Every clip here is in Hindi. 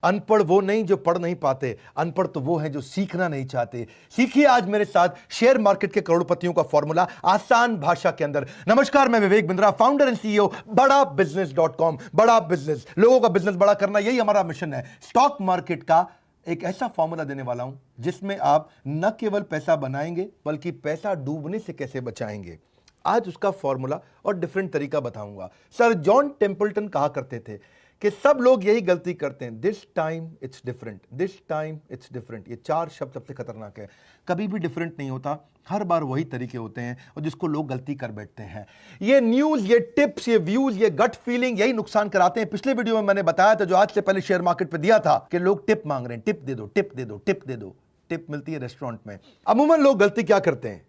अनपढ़ वो नहीं जो पढ़ नहीं पाते, अनपढ़ तो वो हैं जो सीखना नहीं चाहते। सीखिए आज मेरे साथ शेयर मार्केट के करोड़पतियों का फॉर्मूला आसान भाषा के अंदर। नमस्कार, मैं Vivek Bindra, founder and CEO बड़ा बिजनेस.com। बड़ा बिजनेस, लोगों का बिजनेस बड़ा करना, यही हमारा मिशन है। स्टॉक मार्केट का एक ऐसा फॉर्मूला देने वाला हूं जिसमें आप न केवल पैसा बनाएंगे बल्कि पैसा डूबने से कैसे बचाएंगे। आज उसका फॉर्मूला और डिफरेंट तरीका बताऊंगा। सर जॉन टेम्पल्टन कहा करते थे कि सब लोग यही गलती करते हैं, this time it's different, this time it's different. ये 4 शब्द सबसे खतरनाक है। कभी भी डिफरेंट नहीं होता, हर बार वही तरीके होते हैं और जिसको लोग गलती कर बैठते हैं। ये न्यूज, ये टिप्स, ये व्यूज, ये गट फीलिंग यही नुकसान कराते हैं। पिछले वीडियो में मैंने बताया था, जो आज से पहले शेयर मार्केट पे दिया था, कि लोग टिप मांग रहे हैं, टिप दे दो, टिप दे दो, टिप दे दो। टिप मिलती है रेस्टोरेंट में। अमूमन लोग गलती क्या करते हैं,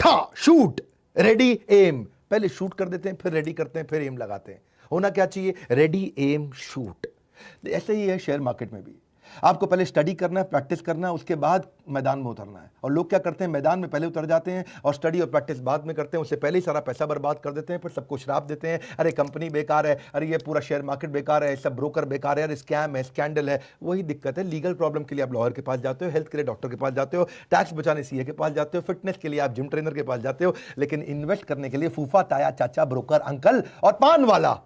ठा शूट रेडी एम, पहले शूट कर देते हैं, फिर रेडी करते हैं, फिर एम लगाते हैं। होना क्या चाहिए, रेडी एम शूट। ऐसे ही है शेयर मार्केट में भी। आपको पहले स्टडी करना है, प्रैक्टिस करना है, उसके बाद मैदान में उतरना है। और लोग क्या करते हैं, मैदान में पहले उतर जाते हैं और स्टडी और प्रैक्टिस बाद में करते हैं। उससे पहले ही सारा पैसा बर्बाद कर देते हैं, फिर सबको श्राप देते हैं, अरे कंपनी बेकार है, अरे ये पूरा शेयर मार्केट बेकार है, सब ब्रोकर बेकार है, अरे स्कैम है, स्कैंडल है। वही दिक्कत है। लीगल प्रॉब्लम के लिए आप लॉयर के पास जाते हो, हेल्थ के लिए डॉक्टर के पास जाते हो, टैक्स बचाने सीए के पास जाते हो, फिटनेस के लिए आप जिम ट्रेनर के पास जाते हो, लेकिन इन्वेस्ट करने के लिए फूफा, ताया, चाचा, ब्रोकर, अंकल और पान वाला,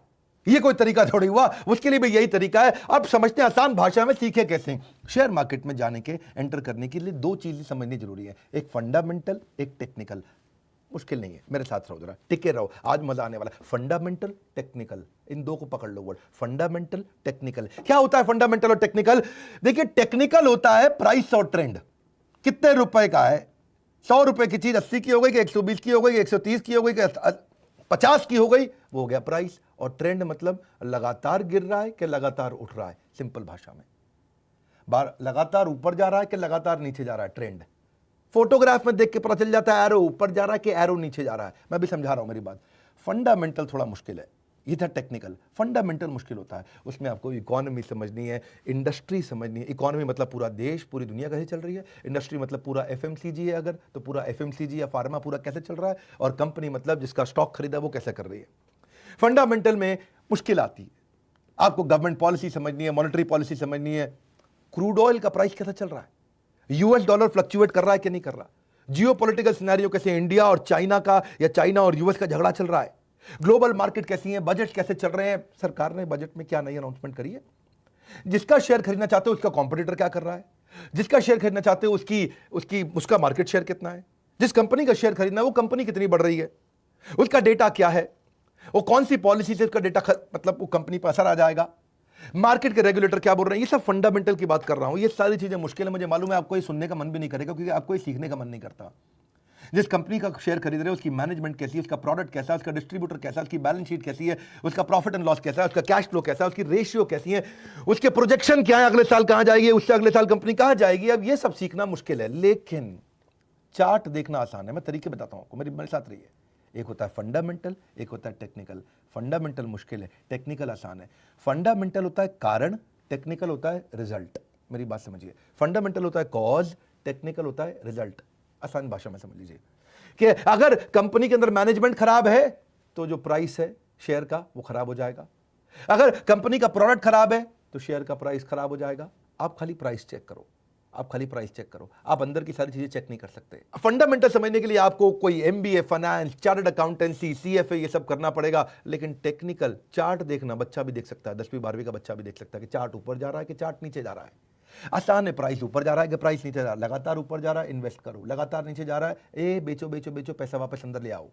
ये कोई तरीका थोड़ी हुआ। उसके लिए भी यही तरीका है। अब समझते हैं आसान भाषा में, सीखे कैसे। शेयर मार्केट में जाने के, एंटर करने के लिए 2 चीजें समझनी जरूरी है, एक फंडामेंटल, एक टेक्निकल। मुश्किल नहीं है, मेरे साथ रहो जरा, टिके रहो, आज मजा आने वाला। फंडामेंटल, टेक्निकल, इन 2 को पकड़ लो वर्ड, फंडामेंटल, टेक्निकल। क्या होता है फंडामेंटल और टेक्निकल? देखिए, टेक्निकल होता है प्राइस और ट्रेंड, कितने रुपए का है। 100 रुपए की चीज 80 की हो गई कि 120 की हो गई, 130 की हो गई कि 50 की हो गई, वो हो गया प्राइस। और ट्रेंड मतलब लगातार गिर रहा है कि लगातार उठ रहा है। सिंपल भाषा में, लगातार ऊपर जा रहा है कि लगातार नीचे जा रहा है। ट्रेंड फोटोग्राफ में देख के पता चल जाता है, एरो ऊपर जा रहा है कि एरो नीचे जा रहा है। मैं भी समझा रहा हूं मेरी बात। फंडामेंटल थोड़ा मुश्किल है, ये था टेक्निकल। फंडामेंटल मुश्किल होता है, उसमें आपको इकोनॉमी समझनी है, इंडस्ट्री समझनी है। इकोनॉमी मतलब पूरा देश, पूरी दुनिया कैसे चल रही है। इंडस्ट्री मतलब पूरा एफएमसीजी है अगर, तो पूरा एफएमसीजी या फार्मा पूरा कैसे चल रहा है। और कंपनी मतलब जिसका स्टॉक खरीदा वो कैसे कर रही है। फंडामेंटल में मुश्किल आती है, आपको गवर्नमेंट पॉलिसी समझनी है, मॉनेटरी पॉलिसी समझनी है। क्रूड ऑयल का प्राइस कैसे चल रहा है, यूएस डॉलर फ्लक्चुएट कर रहा है कि नहीं कर रहा, जियोपॉलिटिकल सिनेरियो कैसे, इंडिया और चाइना का या चाइना और यूएस का झगड़ा चल रहा है, ग्लोबल मार्केट कैसी है, बजट कैसे चल रहे हैं, सरकार ने बजट में क्या नई अनाउंसमेंट करी है, जिसका शेयर खरीदना चाहते हो उसका कॉम्पिटिटर क्या कर रहा है, जिसका शेयर खरीदना चाहते हो उसका मार्केट शेयर कितना है, जिस कंपनी का शेयर खरीदना है वो कंपनी कितनी बढ़ रही है, उसका डेटा क्या है, वो कौन सी पॉलिसी से उसका डेटा मतलब वो कंपनी पर असर आ जाएगा, मार्केट के रेगुलेटर क्या बोल रहे हैं। ये सब फंडामेंटल की बात कर रहा हूं। ये सारी चीजें मुश्किल है, मुझे मालूम है, आपको ये सुनने का मन भी नहीं करेगा क्योंकि आपको ये सीखने का मन नहीं करता। जिस कंपनी का शेयर खरीद रहे हो उसकी मैनेजमेंट कैसी है, उसका प्रोडक्ट कैसा है, उसका डिस्ट्रीब्यूटर कैसा है, उसकी बैलेंस शीट कैसी है, उसका प्रॉफिट एंड लॉस कैसा है, उसका कैश फ्लो कैसा है, उसकी रेशियो कैसी है, उसके प्रोजेक्शन क्या है, अगले साल कहां जाएगी, उससे अगले साल कंपनी कहां जाएगी। अब ये सब सीखना मुश्किल है, लेकिन चार्ट देखना आसान है। मैं तरीके बताता हूं आपको, मेरे साथ रहिए। एक होता है फंडामेंटल, एक होता है टेक्निकल। फंडामेंटल मुश्किल है, टेक्निकल आसान है। फंडामेंटल होता है कारण, टेक्निकल होता है रिजल्ट। मेरी बात समझिए, फंडामेंटल होता है कॉज, टेक्निकल होता है रिजल्ट। आसान भाषा में समझ लीजिए कि अगर कंपनी के अंदर मैनेजमेंट खराब है तो जो प्राइस है शेयर का वो खराब हो जाएगा। अगर कंपनी का प्रोडक्ट खराब है तो शेयर का प्राइस खराब हो जाएगा। आप खाली प्राइस चेक करो, आप खाली प्राइस चेक करो, आप अंदर की सारी चीजें चेक नहीं कर सकते। फंडामेंटल समझने के लिए आपको कोई MBA, finance, chartered accountancy, CFA ये सब करना पड़ेगा। लेकिन टेक्निकल चार्ट देखना बच्चा भी देख सकता है, 10वीं 12वीं का बच्चा भी देख सकता है कि चार्ट ऊपर जा रहा है कि चार्ट नीचे जा रहा है। आसान है, प्राइस ऊपर जा रहा है कि प्राइस नीचे जा रहा है। लगातार ऊपर जा रहा है, इन्वेस्ट करो, लगातार नीचे जा रहा है, ए बेचो बेचो बेचो, पैसा वापस अंदर ले आओ।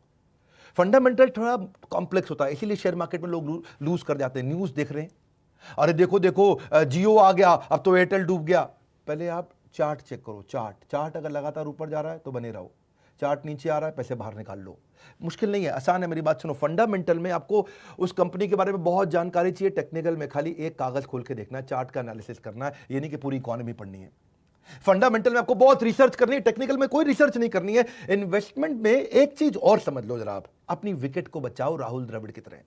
फंडामेंटल थोड़ा कॉम्प्लेक्स होता है, इसीलिए शेयर मार्केट में लोग लूज कर जाते हैं। न्यूज देख रहे हैं, अरे देखो देखो जियो आ गया, अब तो एयरटेल डूब गया। पहले आप चार्ट चेक करो, चार्ट अगर लगातार ऊपर जा रहा है तो बने रहो, चार्ट नीचे आ रहा है पैसे बाहर निकाल लो। मुश्किल नहीं है, आसान है, मेरी बात सुनो। फंडामेंटल में आपको उस कंपनी के बारे में बहुत जानकारी चाहिए, टेक्निकल में खाली एक कागज खोल के देखना है, चार्ट का एनालिसिस करना है, ये नहीं कि पूरी इकोनॉमी पढ़नी है। फंडामेंटल में आपको बहुत रिसर्च करनी है, टेक्निकल में कोई रिसर्च नहीं करनी है। इन्वेस्टमेंट में एक चीज और समझ लो जरा, आप अपनी विकेट को बचाओ राहुल द्रविड़ की तरह।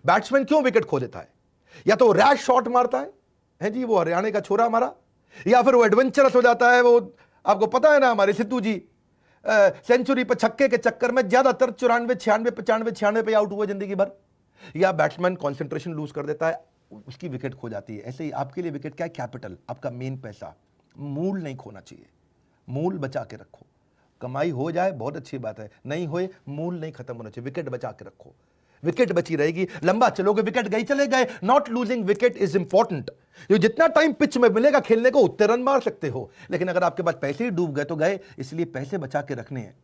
बैट्समैन क्यों विकेट खो देता है? या तो रैश शॉट मारता है जी, वो हरियाणा का छोरा हमारा, या फिर वो एडवेंचरस हो जाता है। वो आपको पता है ना, हमारे सिद्धू जी सेंचुरी पर छक्के के चक्कर में ज्यादातर 94, 96, 95, 96 पे आउट हुए जिंदगी भर। या बैट्समैन कंसंट्रेशन लूज कर देता है, उसकी विकेट खो जाती है। ऐसे ही आपके लिए विकेट क्या है? कैपिटल, आपका मेन पैसा। मूल नहीं खोना चाहिए, मूल बचा के रखो। कमाई हो जाए बहुत अच्छी बात है, नहीं होए मूल नहीं खत्म होना चाहिए, विकेट बचा के रखो। विकेट बची रहेगी, लंबा चलोगे, विकेट गई चले गए। Not losing wicket is important. जो जितना टाइम पिच में मिलेगा खेलने को उतने रन मार सकते हो, लेकिन अगर आपके पास पैसे ही डूब गए तो गए, इसलिए पैसे बचा के रखने हैं।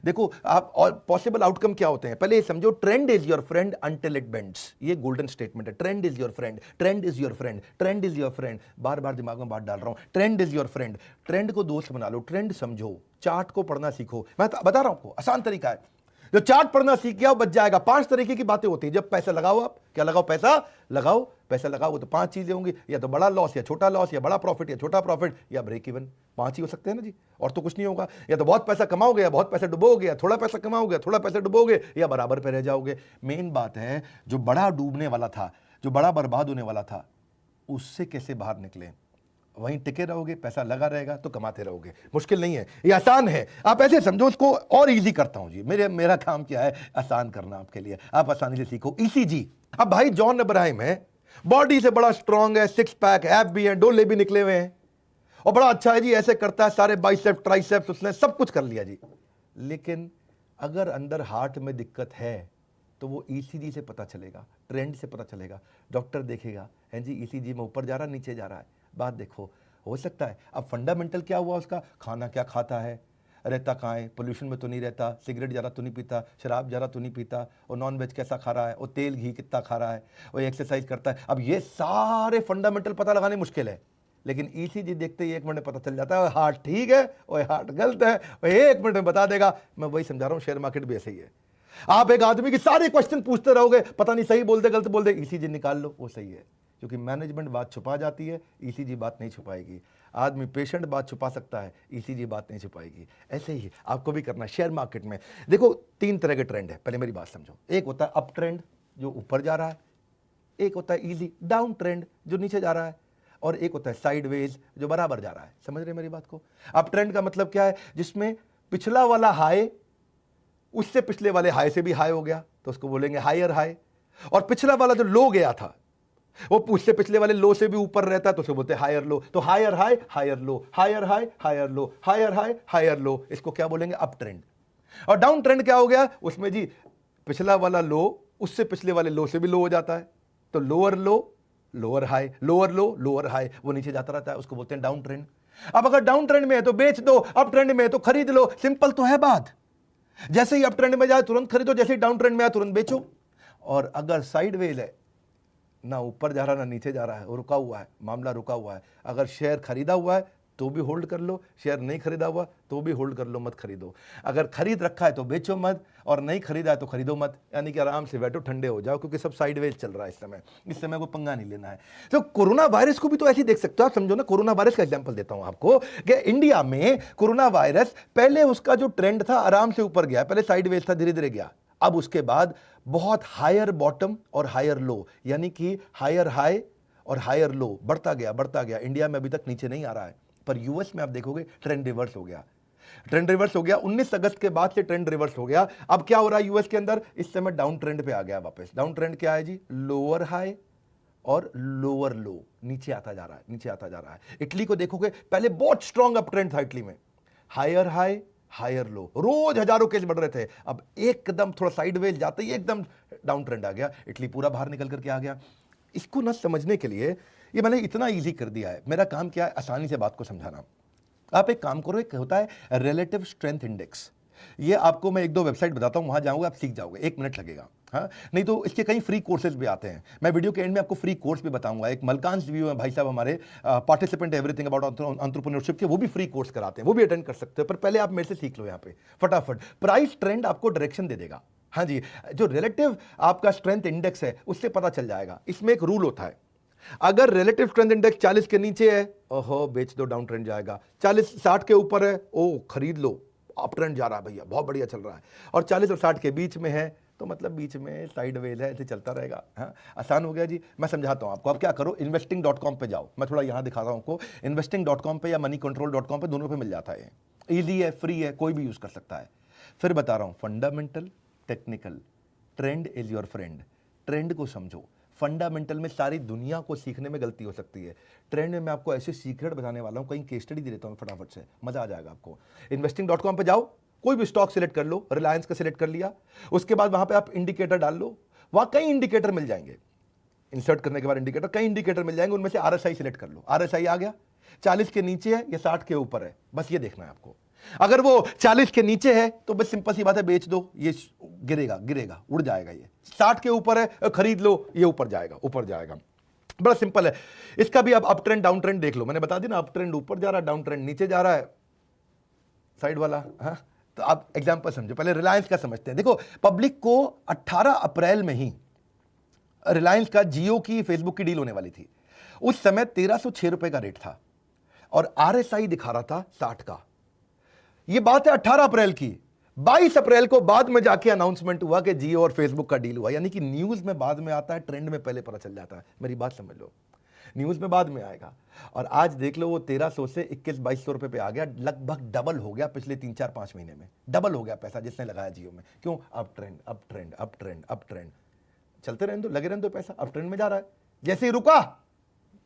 देखो आप, और पॉसिबल आउटकम क्या होते हैं पहले ये समझो। Trend is your friend until it bends, ये गोल्डन स्टेटमेंट है। Trend is your friend, trend is your friend, trend is your friend. बार बार दिमाग में बात डाल रहा हूं, trend is your friend. Trend को दोस्त बना लो, ट्रेंड समझो, चार्ट को पढ़ना सीखो। मैं बता रहा हूं आपको, आसान तरीका है। जो चार्ट पढ़ना सीख गया वो बच जाएगा। 5 तरीके की बातें होती हैं। जब पैसा लगाओ, आप क्या लगाओ? पैसा लगाओ। पैसा लगाओ तो 5 चीजें होंगी, या तो बड़ा लॉस या छोटा लॉस, या बड़ा प्रॉफिट या छोटा प्रॉफिट, या ब्रेक इवन। 5 ही हो सकते हैं ना जी, और तो कुछ नहीं होगा। या तो बहुत पैसा कमाओगे, या बहुत पैसा डुबोगे, या थोड़ा पैसा कमाओगे, थोड़ा पैसा डुबोगे, या बराबर पे रह जाओगे। मेन बात है, जो बड़ा डूबने वाला था, जो बड़ा बर्बाद होने वाला था, उससे कैसे बाहर निकले। वहीं टिके रहोगे, पैसा लगा रहेगा तो कमाते रहोगे। मुश्किल नहीं है, ये आसान है। आप ऐसे समझो, उसको और इजी करता हूं जी। मेरा काम क्या है? आसान करना आपके लिए। आप आसानी से सीखो। ईसीजी। अब भाई जॉन इब्राहिम है, बॉडी से बड़ा स्ट्रांग है, 6 पैक, एब भी है, डोले भी निकले हुए हैं, और बड़ा अच्छा है जी, ऐसे करता है, सारे बाइसेप ट्राइसेप्स उसने सब कुछ कर लिया जी। लेकिन अगर अंदर हार्ट में दिक्कत है तो वो ईसीजी से पता चलेगा, ट्रेंड से पता चलेगा। डॉक्टर देखेगा, है जी ईसीजी में ऊपर जा रहा है, नीचे जा रहा है। बात देखो, हो सकता है। अब फंडामेंटल क्या हुआ उसका? खाना क्या खाता है, रहता कहाँ है, पोल्यूशन में तो नहीं रहता, सिगरेट ज़्यादा तो नहीं पीता, शराब ज़्यादा तो नहीं पीता, और नॉन वेज कैसा खा रहा है, और तेल घी कितना खा रहा है, और एक्सरसाइज करता है। अब ये सारे फंडामेंटल पता लगाने मुश्किल है, लेकिन ईसीजी देखते ही 1 मिनट में पता चल जाता है। हार्ट ठीक है और हार्ट गलत है, और 1 मिनट में बता देगा। मैं वही समझा रहा हूँ, शेयर मार्केट भी ऐसे ही है। आप एक आदमी की सारे क्वेश्चन पूछते रहोगे, पता नहीं सही बोल दे गलत बोल दे, ईसीजी निकाल लो, वो सही है। क्योंकि मैनेजमेंट बात छुपा जाती है, ईसीजी बात नहीं छुपाएगी। आदमी पेशेंट बात छुपा सकता है, ईसीजी बात नहीं छुपाएगी। ऐसे ही आपको भी करना है शेयर मार्केट में। देखो 3 तरह के ट्रेंड है, पहले मेरी बात समझो। एक होता है अप ट्रेंड जो ऊपर जा रहा है, एक होता है इजी डाउन ट्रेंड जो नीचे जा रहा है, और एक होता है साइडवेज जो बराबर जा रहा है। समझ रहे मेरी बात को? अप ट्रेंड का मतलब क्या है? जिसमें पिछला वाला हाई उससे पिछले वाले हाई से भी हाई हो गया तो उसको बोलेंगे हायर हाई, और पिछला वाला जो लो गया था वो उससे पिछले वाले लो से भी ऊपर रहता है तो उसको बोलते हैं हायर लो। तो higher high higher low, higher high higher low, higher high higher low, इसको क्या बोलेंगे? Up trend. और डाउन ट्रेंड क्या हो गया? उसमें जी पिछला वाला लो उससे पिछले वाले लो से भी लो हो जाता है, तो लोअर लो लोअर हाई, लोअर लो लोअर हाई, वो नीचे जाता रहता है, उसको बोलते हैं डाउन ट्रेंड। अब अगर डाउन ट्रेंड में है तो बेच दो, अप ट्रेंड में है तो खरीद लो। सिंपल तो है बात। जैसे ही अप ट्रेंड में जाए तुरंत खरीदो, जैसे ही डाउन ट्रेंड में आए तुरंत बेचो। और अगर साइडवेज है, ना ऊपर जा रहा ना नीचे जा रहा है, वो रुका हुआ है, मामला रुका हुआ है, अगर शेयर खरीदा हुआ है तो भी होल्ड कर लो, शेयर नहीं खरीदा हुआ तो भी होल्ड कर लो, मत खरीदो। अगर खरीद रखा है तो बेचो मत, और नहीं खरीदा है तो खरीदो मत। यानी कि आराम से बैठो, ठंडे हो जाओ, क्योंकि सब साइडवेज चल रहा है इस समय कोई पंगा नहीं लेना है। तो कोरोना वायरस को भी तो ऐसे ही देख सकते हो आप। समझो ना, कोरोना वायरस का एग्जांपल देता हूं आपको कि इंडिया में कोरोना वायरस पहले उसका जो ट्रेंड था आराम से ऊपर गया, पहले साइडवेज था, धीरे धीरे गया। अब उसके बाद बहुत हायर बॉटम और हायर लो, यानी कि हायर हाई और हायर लो, बढ़ता गया। इंडिया में अभी तक नीचे नहीं आ रहा है, पर यूएस में आप देखोगे ट्रेंड रिवर्स हो गया। ट्रेंड रिवर्स हो गया 19 अगस्त के बाद से, ट्रेंड रिवर्स हो गया। अब क्या हो रहा है यूएस के अंदर? इस समय डाउन ट्रेंड पे आ गया वापस। डाउन ट्रेंड क्या है जी? लोअर हाई और लोअर लो, नीचे आता जा रहा है। इटली को देखोगे, पहले बहुत स्ट्रॉन्ग अप ट्रेंड था इटली में, हायर हाई हायर लो, रोज हजारों केस बढ़ रहे थे। अब एकदम थोड़ा साइडवेज जाते ही एकदम डाउन ट्रेंड आ गया, इटली पूरा बाहर निकल करके आ गया। इसको ना समझने के लिए ये मैंने इतना इजी कर दिया है। मेरा काम क्या है? आसानी से बात को समझाना। आप एक काम करो, एक होता है रिलेटिव स्ट्रेंथ इंडेक्स। ये आपको मैं 1-2 वेबसाइट बताता हूं, वहां जाओगे आप सीख जाओगे, 1 मिनट लगेगा। हाँ, नहीं तो इसके कई फ्री कोर्सेज भी आते हैं। मैं वीडियो के एंड में आपको फ्री कोर्स भी बताऊंगा। एक मलकांश व्यू है भाई साहब हमारे, पार्टिसिपेंट एवरीथिंग अबाउट एंटरप्रेन्योरशिप के, वो भी फ्री कोर्स कराते हैं, वो भी अटेंड कर सकते हो। पर पहले आप मेरे से सीख लो यहाँ पे फटाफट। प्राइस ट्रेंड आपको डायरेक्शन दे देगा। हाँ जी, जो रिलेटिव आपका स्ट्रेंथ इंडेक्स है उससे पता चल जाएगा। इसमें एक रूल होता है, अगर रिलेटिव स्ट्रेंथ इंडेक्स 40 के नीचे है, ओहो बेच दो, डाउन ट्रेंड जाएगा। 60 के ऊपर है, ओ खरीद लो, अप ट्रेंड जा रहा है भैया, बहुत बढ़िया चल रहा है। और 40 और 60 के बीच में है तो मतलब बीच में साइडवेज है, ऐसे चलता रहेगा। हाँ, आसान हो गया जी। मैं समझाता हूं आपको। अब क्या करो, investing.com पे जाओ। मैं थोड़ा यहां दिखाता हूं आपको। investing.com पे या moneycontrol.com पे, दोनों पे मिल जाता है। ईजी है, फ्री है, कोई भी यूज कर सकता है। फिर बता रहा हूं, fundamental, technical, trend is your friend. Trend को समझो, फंडामेंटल में सारी दुनिया को सीखने में गलती हो सकती है। ट्रेंड में मैं आपको ऐसे सीक्रेट बताने वाला हूं, कहीं केस स्टडी दे देता हूं फटाफट से, मजा आ जाएगा आपको। investing.com पे जाओ, कोई भी स्टॉक सिलेक्ट कर लो, रिलायंस का सिलेक्ट कर लिया, उसके बाद वहां पे आप इंडिकेटर डाल लो, वहां कई इंडिकेटर मिल जाएंगे। इंसर्ट करने के बाद इंडिकेटर, कई इंडिकेटर मिल जाएंगे, उनमें से आरएसआई सिलेक्ट कर लो। आरएसआई आ गया, 40 के नीचे है या 60 के ऊपर है, बस ये देखना है आपको। अगर वो 40 के नीचे है तो बस सिंपल सी बात है, बेच दो, ये गिरेगा गिरेगा उड़ जाएगा। ये 60 के ऊपर है, खरीद लो, ये ऊपर जाएगा ऊपर जाएगा। बड़ा सिंपल है। इसका भी आप अप ट्रेंड डाउन ट्रेंड देख लो, मैंने बता दी ना, अप ट्रेंड ऊपर जा रहा है, डाउन ट्रेंड नीचे जा रहा है, साइड वाला। हाँ, तो आप एग्जांपल समझो, पहले रिलायंस का समझते हैं। देखो, पब्लिक को 18 अप्रैल में ही रिलायंस का जियो की फेसबुक की डील होने वाली थी। उस समय 1306 रुपए का रेट था और आरएसआई दिखा रहा था 60 का। यह बात है 18 अप्रैल की। 22 अप्रैल को बाद में जाके अनाउंसमेंट हुआ कि जियो और फेसबुक का डील हुआ। यानी कि न्यूज में बाद में आता है, ट्रेंड में पहले पता चल जाता है। मेरी बात समझ लो, न्यूज में बाद में आएगा। और आज देख लो, वो 1300 से 21-2200 रुपए पे आ गया, लगभग डबल हो गया पिछले 3-4-5 महीने में। डबल हो गया पैसा जिसने लगाया जियो में। क्यों? Up trend up trend up trend up trend, चलते रहने दो, लगे रहने दो, पैसा अप ट्रेंड में जा रहा है। जैसे ही रुका,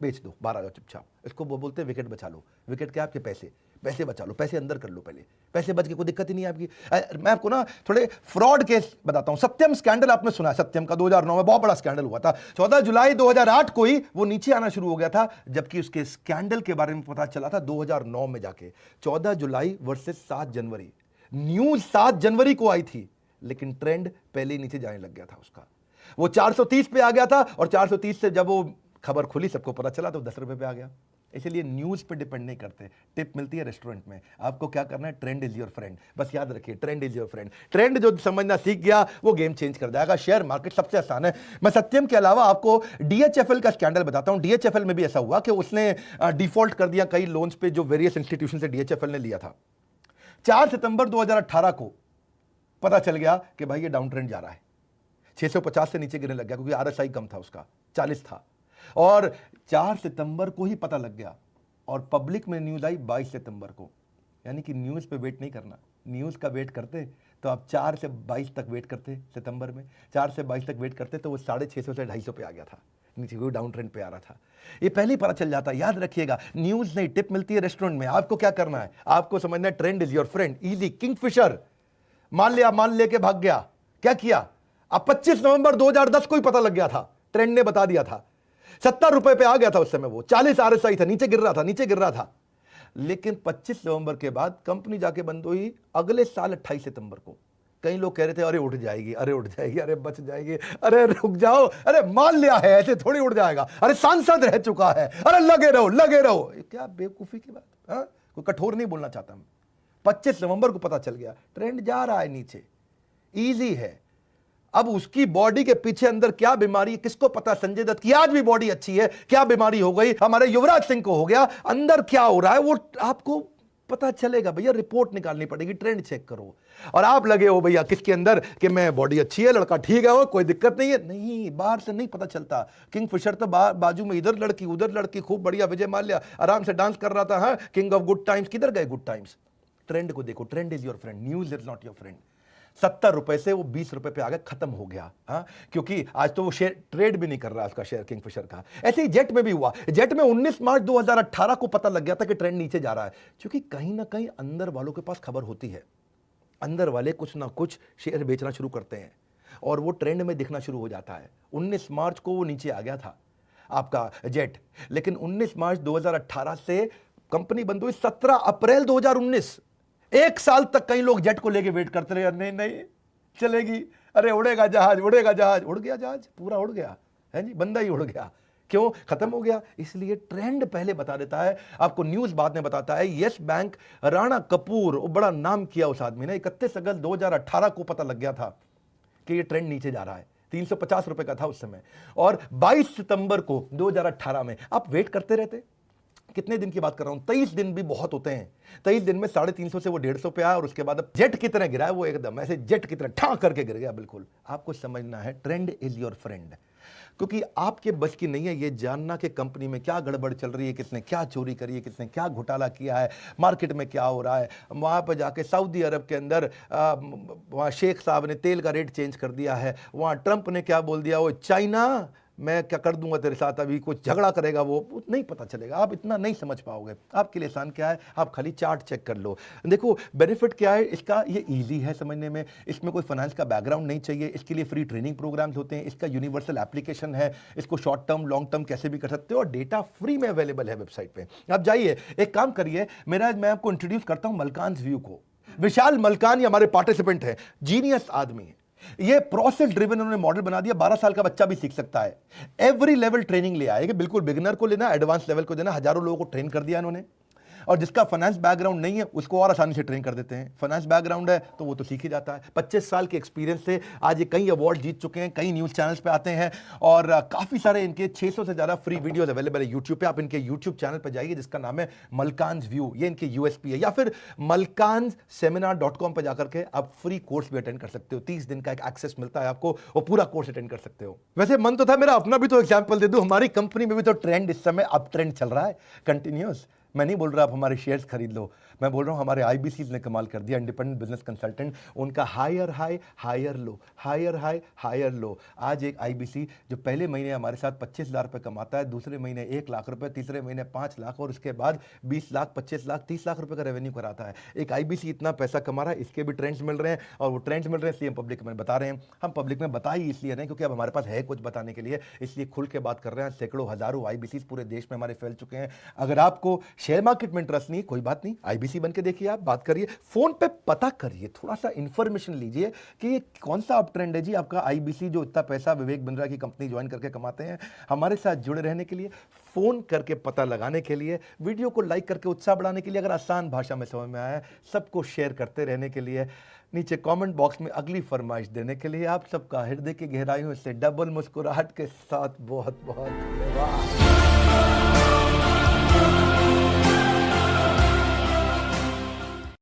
बेच दो, बाहर आ जाओ चुपचाप। इसको वो बोलते हैं विकेट बचा लो। विकेट क्या? आपके पैसे, पैसे बचा लो, पैसे अंदर कर लो पहले, पैसे बच के कोई दिक्कत ही नहीं है आपकी। मैं आपको ना थोड़े फ्रॉड केस बताता हूं। सत्यम स्कैंडल आपने सुना है? सत्यम का 2009 में बहुत बड़ा स्कैंडल हुआ था। 14 जुलाई 2008 को ही वो नीचे आना शुरू हो गया था, जबकि उसके स्कैंडल के बारे में पता चला था 2009 में जाके। 14 जुलाई वर्सेस 7 जनवरी, न्यूज 7 जनवरी को आई थी, लेकिन ट्रेंड पहले ही नीचे जाने लग गया था उसका। वो 430 पे आ गया था और 430 से जब वो खबर खुली, सबको पता चला, तो 10 रुपए पे आ गया। इसलिए न्यूज पे डिपेंड नहीं करते। टिप मिलती है रेस्टोरेंट में, आपको क्या करना है? Trend is your friend. बस याद रखिए, trend is your friend. Trend जो समझना सीख गया, वो गेम चेंज कर जाएगा। शेयर मार्केट सबसे आसान है। मैं सत्यम के अलावा आपको डीएचएफएल का स्कैंडल बताता हूं। डीएचएफएल में भी ऐसा हुआ कि उसने डिफॉल्ट कर दिया कई लोन्स पे जो वेरियस इंस्टीट्यूशन से डीएचएफएल ने लिया था। 4 सितंबर 2018 को पता चल गया कि भाई ये डाउन ट्रेंड जा रहा है। 650 से नीचे गिरने लग गया, क्योंकि आरएसआई कम था उसका, 40 था। और 4 सितंबर को ही पता लग गया, और पब्लिक में न्यूज आई 22 सितंबर को। यानी कि न्यूज पे वेट नहीं करना। न्यूज का वेट करते तो आप 4 से 22 तक वेट करते, सितंबर में 4 से 22 तक वेट करते तो वो 650 से 250 पे आ गया था, नीचे कोई डाउन ट्रेंड पे आ रहा था। ये पहले ही पता चल जाता है। याद रखिएगा, न्यूज नहीं, टिप मिलती है रेस्टोरेंट में। आपको क्या करना है? आपको समझना है trend is your friend. Easy, Kingfisher मान लेके भाग गया। क्या किया? अब 25 नवंबर 2010 को ही पता लग गया था, ट्रेंड ने बता दिया था। 70 रुपए पे आ गया था उस समय, वो 40 आरएसआई था, नीचे गिर रहा था। लेकिन 25 नवंबर के बाद कंपनी जाके बंद हुई अगले साल 28 सितंबर को। कई लोग कह रहे थे अरे उठ जाएगी, अरे बच जाएगी, अरे रुक जाओ, अरे मान लिया है, ऐसे थोड़ी उड़ जाएगा, अरे सांसद रह चुका है, अरे लगे रहो। क्या बेवकूफी की बात। कोई कठोर नहीं बोलना चाहता मैं। 25 नवंबर को पता चल गया, ट्रेंड जा रहा है नीचे। इजी है। अब उसकी बॉडी के पीछे अंदर क्या बीमारी है किसको पता? संजय दत्त की आज भी बॉडी अच्छी है, क्या बीमारी हो गई? हमारे युवराज सिंह को हो गया, अंदर क्या हो रहा है वो आपको पता चलेगा। भैया रिपोर्ट निकालनी पड़ेगी, ट्रेंड चेक करो। और आप लगे हो भैया किसके अंदर कि मैं बॉडी अच्छी है, लड़का ठीक है, कोई दिक्कत नहीं है। नहीं, बाहर से नहीं पता चलता। किंगफिशर तो बाजू में इधर लड़की उधर लड़की, खूब बढ़िया विजय माल्या आराम से डांस कर रहा था। हाँ, किंग ऑफ गुड टाइम्स, किधर गए गुड टाइम्स? ट्रेंड को देखो, trend is your friend, news is not your friend. 70 रुपए से वो 20 रुपए पे आ गया, खत्म हो गया। हाँ, क्योंकि आज तो वो शेयर ट्रेड भी नहीं कर रहा उसका शेयर, किंगफिशर का। ऐसे ही जेट में भी हुआ। जेट में 19 मार्च 2018 को पता लग गया था कि ट्रेंड नीचे जा रहा है, क्योंकि कहीं ना कहीं अंदर वालों के पास खबर होती है। अंदर वाले कुछ ना कुछ शेयर बेचना शुरू करते हैं और वो ट्रेंड में दिखना शुरू हो जाता है। 19 मार्च को वो नीचे आ गया था आपका जेट, लेकिन 19 मार्च 2018 से कंपनी बंद हुई 17 अप्रैल 2019। 1 साल तक कई लोग जेट को लेके वेट करते रहे, नहीं चलेगी, अरे उड़ेगा जहाज, उड़ गया जहाज, पूरा उड़ गया है जी, बंदा ही उड़ गया। क्यों? खत्म हो गया। इसलिए ट्रेंड पहले बता देता है आपको, न्यूज बाद में बताता है। यस बैंक, राणा कपूर, बड़ा नाम किया उस आदमी ने। 31 अगस्त 2018 को पता लग गया था कि ये ट्रेंड नीचे जा रहा है। 350 रुपए का था उस समय, और 22 सितंबर को 2018 में आप वेट करते रहते। कितने दिन की बात कर रहा हूं? 23 दिन भी बहुत होते हैं। 23 दिन में 350 से वो 150 पे आया, और उसके बाद अब जेट की तरह गिरा है वो, एकदम ऐसे जेट की तरह ठा करके गिर गया। बिल्कुल आपको समझना है, ट्रेंड इज योर फ्रेंड। क्योंकि आपके बस की नहीं है ये जानना कि कंपनी में क्या गड़बड़ चल रही है, किसने क्या चोरी करी है, किसने क्या घोटाला किया है, मार्केट में क्या हो रहा है। वहाँ पर जाके सऊदी अरब के अंदर वहाँ शेख साहब ने तेल का रेट चेंज कर दिया है, वहाँ ट्रंप ने क्या बोल दिया, वो चाइना मैं क्या कर दूंगा तेरे साथ, अभी कुछ झगड़ा करेगा वो नहीं पता चलेगा, आप इतना नहीं समझ पाओगे। आपके लिए आसान क्या है, आप खाली चार्ट चेक कर लो। देखो बेनिफिट क्या है इसका, ये ईजी है समझने में, इसमें कोई फाइनेंस का बैकग्राउंड नहीं चाहिए, इसके लिए फ्री ट्रेनिंग प्रोग्राम्स होते हैं, इसका यूनिवर्सल एप्लीकेशन है, इसको शॉर्ट टर्म लॉन्ग टर्म कैसे भी कर सकते हो, और डेटा फ्री में अवेलेबल है वेबसाइट पे। आप जाइए, एक काम करिए, मैं आपको इंट्रोड्यूस करता हूं मलकान्स व्यू को। विशाल मलकान ये हमारे पार्टिसिपेंट है, जीनियस आदमी है, ये प्रोसेस ड्रिवन उन्होंने मॉडल बना दिया, 12 साल का बच्चा भी सीख सकता है। एवरी लेवल ट्रेनिंग ले आएगा, बिल्कुल बिगिनर को लेना, एडवांस लेवल को देना, हजारों लोगों को ट्रेन कर दिया इन्होंने। और जिसका फाइनेंस बैकग्राउंड नहीं है उसको और आसानी से ट्रेन कर देते हैं, फाइनेंस बैकग्राउंड है तो वो तो सीख ही जाता है। 25 साल के एक्सपीरियंस से आज ये कई अवार्ड जीत चुके हैं, कई न्यूज़ चैनल्स पे आते हैं, और काफ़ी सारे इनके 600 से ज़्यादा फ्री वीडियोस अवेलेबल है यूट्यूब पे। आप इनके यूट्यूब चैनल पर जाइए जिसका नाम है मलकान्स व्यू, ये इनके यूएसपी है, या फिर malkansSeminar.com पर जाकर के आप फ्री कोर्स भी अटेंड कर सकते हो। 30 दिन का एक एक्सेस मिलता है आपको, वो पूरा कोर्स अटेंड कर सकते हो। वैसे मन तो था मेरा अपना भी तो एग्जाम्पल दे दूं, हमारी कंपनी में भी तो ट्रेंड इस समय अप ट्रेंड चल रहा है कंटिन्यूस। मैं नहीं बोल रहा आप हमारे शेयर्स खरीद लो, मैं बोल रहा हूँ हमारे आईबीसीज ने कमाल कर दिया, इंडिपेंडेंट बिजनेस कंसल्टेंट, उनका higher high higher low, higher high higher low. आज एक आईबीसी जो पहले महीने हमारे साथ 25,000 रुपये कमाता है, दूसरे महीने 1 लाख रुपए, तीसरे महीने 5 लाख, और उसके बाद 20 लाख, 25 लाख, 30 लाख रुपए का रेवेन्यू कराता है। एक आईबीसी इतना पैसा कमा रहा है, इसके भी ट्रेंड्स मिल रहे हैं, और वो ट्रेंड्स मिल रहे हैं इसलिए हम पब्लिक में बता रहे हैं। हम पब्लिक में बता ही इसलिए नहीं क्योंकि अब हमारे पास है कुछ बताने के लिए, इसलिए खुल के बात कर रहे हैं। सैकड़ों हजारों आईबीसी पूरे देश में हमारे फैल चुके हैं। अगर आपको शेयर मार्केट में इंटरेस्ट नहीं, कोई बात नहीं, आईबीसी बन के देखिए, आप बात करिए, फोन पे पता करिए, थोड़ा सा इंफॉर्मेशन लीजिए कि ये कौन सा अप ट्रेंड है जी आपका आईबीसी जो इतना पैसा विवेक बिंद्रा की कंपनी ज्वाइन करके कमाते हैं। हमारे साथ जुड़े रहने के लिए, फोन करके पता लगाने के लिए, वीडियो को लाइक करके उत्साह बढ़ाने के लिए, अगर आसान भाषा में समझ में आया, सबको शेयर करते रहने के लिए, नीचे कमेंट बॉक्स में अगली फरमाइश देने के लिए, आप सबका हृदय की गहराइयों से डबल मुस्कुराहट के साथ बहुत बहुत धन्यवाद।